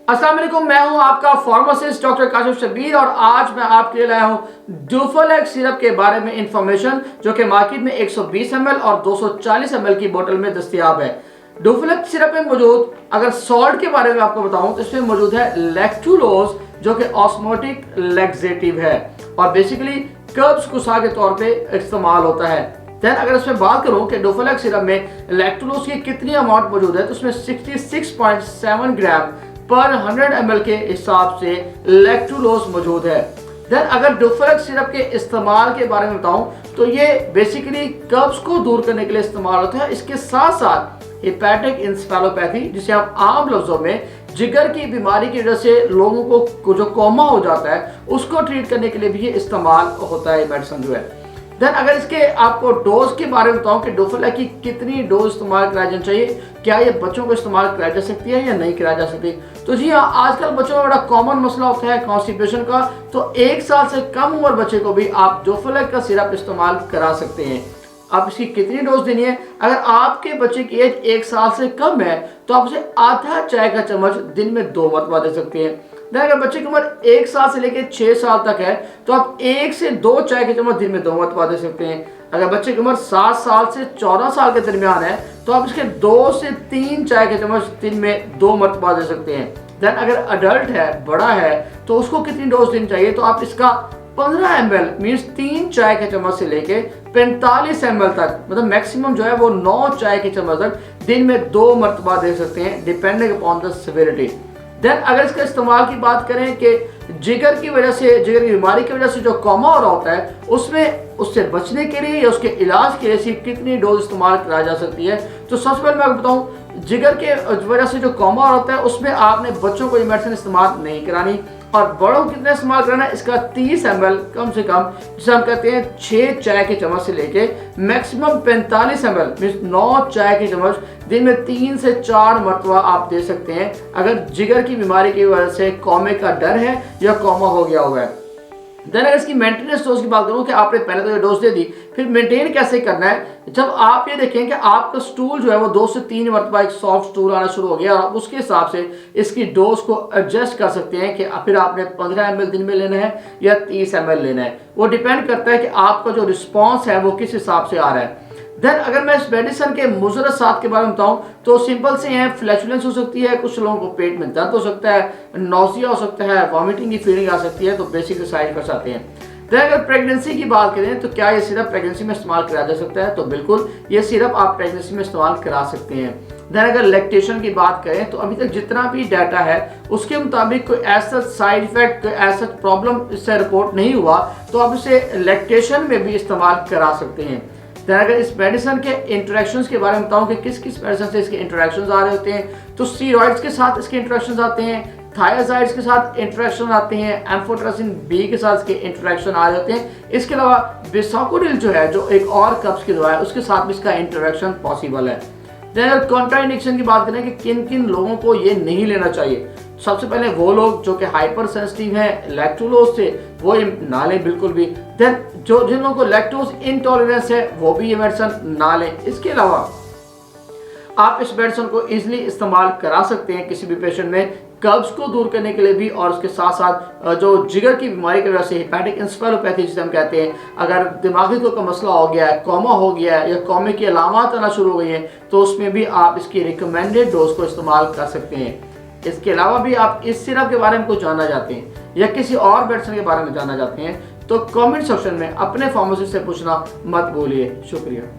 अस्सलाम वालेकुम, मैं हूं आपका फार्मासिस्ट डॉक्टर काशिफ शब्बीर और आज मैं आपके लिए लाया हूं डुफोलेक्स सिरप के बारे में इंफॉर्मेशन जो कि मार्केट में 120 ml और 240 ml की बोतल में दस्तयाब है। डुफोलेक्स सिरप में मौजूद अगर सॉल्ट के बारे में आपको बताऊं तो इसमें मौजूद है लैक्टुलोज जो कि ऑस्मोटिक लैक्सेटिव है और बेसिकली कर्ब्स कुसा के तौर पे इस्तेमाल होता है। देन अगर इसमें बात करूं कि डुफोलेक्स सिरप में लैक्टुलोज की कितनी अमाउंट मौजूद है तो उसमें 66.7 ग्राम पर 100 ml के हिसाब से लैक्टुलोज मौजूद है। देन अगर डुफोलेक्स सिरप के इस्तेमाल के बारे में बताऊं तो ये बेसिकली कब्ज को दूर करने के लिए इस्तेमाल होता है। इसके साथ साथ हेपेटिक इंसेफेलोपैथी जिसे हम आम लफ्जों में जिगर की बीमारी की वजह से लोगों को जो कोमा हो जाता है उसको ट्रीट करने के लिए भी ये इस्तेमाल होता है मेडिसिन जो है। देन अगर इसके आपको डोज के बारे में बताऊं कि डुफोलेक्स की कितनी डोज इस्तेमाल कराई जानी चाहिए, क्या ये बच्चों को इस्तेमाल कराई जा सकती है या नहीं कराई जा सकती, तो जी हाँ, आजकल बच्चों में बड़ा कॉमन मसला होता है कॉन्स्टिपेशन का। तो 1 साल से कम उम्र बच्चे को भी आप डुफोलेक्स का सिरप इस्तेमाल करा सकते हैं। आप इसकी कितनी डोज देनी है, अगर आपके बच्चे की एज 1 साल से कम है तो आप उसे आधा चाय का चम्मच दिन में 2 मरतबा दे सकते हैं। अगर बच्चे की उम्र 1 साल से लेकर 6 साल तक है तो आप 1 से 2 चाय के चम्मच दिन में 2 मरतबा दे सकते हैं। अगर बच्चे की उम्र 7 साल से 14 साल के दरमियान है तो आप इसके 2 से 3 चाय के चम्मच दिन में 2 मरतबा दे सकते हैं। देन अगर अडल्ट है, बड़ा है, तो उसको कितनी डोज देनी चाहिए, तो आप इसका 15 ml मीन्स 3 चाय के चम्मच से लेके 45 ml तक, मतलब मैक्सिमम जो है वो 9 चाय के चम्मच तक दिन में 2 मरतबा दे सकते हैं depending upon the severity. Then अगर इसका इस्तेमाल की बात करें कि जिगर की वजह से, जिगर की बीमारी की वजह से जो कोमा हो रहा होता है उसमें उससे बचने के लिए या उसके इलाज के लिए इसकी कितनी डोज इस्तेमाल कराई जा सकती है, तो सबसे पहले मैं आपको बताऊं जिगर के वजह से जो कोमा हो रहा होता है उसमें आपने बच्चों को ये मेडिसिन इस्तेमाल नहीं करानी और बड़ों को कितना इस्तेमाल कराना है, इसका 30 ml कम से कम, जिसे हम कहते हैं 6 चाय के चम्मच से लेके मैक्सिमम 45 ml मीन्स 9 चाय के चम्मच दिन में 3 से 4 मरतबा आप दे सकते हैं अगर जिगर की बीमारी की वजह से कोमे का डर है या कोमा हो गया हुआ है। देन अगर इसकी मेंटेनेंस डोज की बात करूं कि आपने पहले तो ये डोज दे दी, फिर मेंटेन कैसे करना है, जब आप ये देखें कि आपका स्टूल जो है वो 2 से 3 मरतबा एक सॉफ्ट स्टूल आना शुरू हो गया और उसके हिसाब से इसकी डोज को एडजस्ट कर सकते हैं कि फिर आपने 15 ml दिन में लेना है या 30 ml लेना है। वो डिपेंड करता है कि आपका जो रिस्पॉन्स है वो किस हिसाब से आ रहा है। देन अगर मैं इस मेडिसिन के मुज़रसात के बारे में बताऊं तो सिंपल से हैं, फ्लैचुलेंस हो सकती है, कुछ लोगों को पेट में दर्द हो सकता है, नौसिया हो सकता है, वॉमिटिंग की फीलिंग आ सकती है, तो बेसिक साइड इफेक्ट्स आते हैं। देन अगर प्रेगनेंसी की बात करें तो क्या ये सिरप प्रेगनेंसी में इस्तेमाल कराया जा सकता है, तो बिल्कुल ये सिरप आप प्रेगनेंसी में इस्तेमाल करा सकते हैं। देन अगर लैक्टेशन की बात करें तो अभी तक जितना भी डाटा है उसके मुताबिक कोई ऐसा साइड इफेक्ट, कोई ऐसा प्रॉब्लम इससे रिपोर्ट नहीं हुआ, तो आप इसे लैक्टेशन में भी इस्तेमाल करा सकते हैं। अगर इस मेडिसिन के इंटरेक्शंस के बारे में बताऊं कि किस किस मेडिसिन से इसके इंटरेक्शंस आ रहे होते हैं, तो स्टीरॉइड्स के साथ इसके इंटरेक्शंस आते हैं, थायराइड्स के साथ इंटरेक्शन आते हैं, एम्फोटेरासिन बी के साथ इसके इंटरेक्शन आ रहे होते हैं। इसके अलावा बिसाकोडिल जो है, जो एक और कब्ज की दवा है, उसके साथ भी इसका इंटरेक्शन पॉसिबल है। देन अगर कॉन्ट्राइंडिकेशन की बात करें कि किन किन लोगों को ये नहीं लेना चाहिए, सबसे पहले वो लोग जो कि हाइपर सेंसिटिव हैं लैक्टोलोज से, वो ये ना लें बिल्कुल भी। देन जो जिन लोगों को लैक्टोज इंटॉलरेंस है वो भी ये मेडिसिन ना लें। इसके अलावा आप इस मेडिसिन को इजीली इस्तेमाल करा सकते हैं किसी भी पेशेंट में कब्ज को दूर करने के लिए भी, और उसके साथ साथ जो जिगर की बीमारी की वजह से हेपेटिक इंसेफेलोपैथी जिसे हम कहते हैं, अगर दिमागी कोई मसला हो गया है, कोमा हो गया है या कोमे की अलामत आना शुरू हो गई हैं, तो उसमें भी आप इसकी रिकमेंडेड डोज को इस्तेमाल कर सकते हैं। इसके अलावा भी आप इस सिरप के बारे में कुछ जानना चाहते हैं या किसी और मेडिसिन के बारे में जानना चाहते हैं तो कमेंट सेक्शन में अपने फार्मेसिस्ट से पूछना मत भूलिए। शुक्रिया।